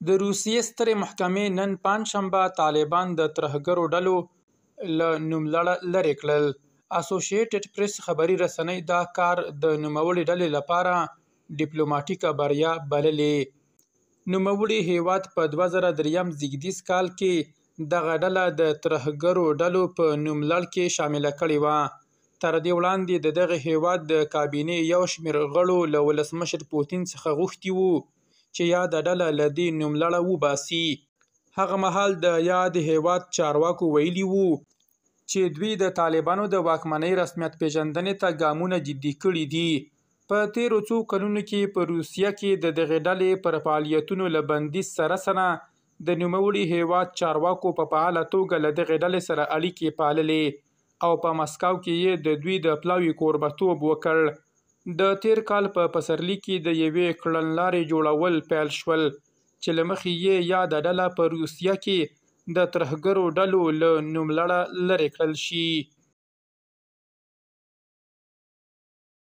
د روسیې سترې محکمې نن پنجشنبه طالبان د ترهګرو ډلو له نوملړه لرې کړل. اسوسییټډ پریس خبري رسنۍ دا کار د نوموړې ډلې لپاره ډیپلوماټیکه بریا بللې. نوموړي هیواد په 2003 زیږدیز کال کې دغه ډله د ترهګرو ډلو په نوملړ کې شامله کړې وه. تر دې وړاندې د دغه هیواد د کابینې یو شمېر غړو له ولسمشر پوتین څخه غوښتي وو چې یاده ډله له دې نوملړه وباسي. هغه مهال د یاد هیواد چارواکو ویلي وو چې دوی د طالبانو د واکمنۍ رسمیت پیژندنې ته ګامونه جدي کړي دي. په تیرو څو کلونو کې په روسیه کې د دغې ډلې پر فعالیتونو له بندیز سره د نوموړي هیواد چارواکو په فعاله توګه له دغې ډلې سره اړیکې پاللې او په مسکو کې یې د دوی د پلاوي کوربهتوب وکړ. د تیر کال په پسرلي کې د یوې کړنلارې جوړول پیل شول چې له مخې یې یاده ډله په روسیه کې د ترهګرو ډلو له نوملړه لرې کړل شي.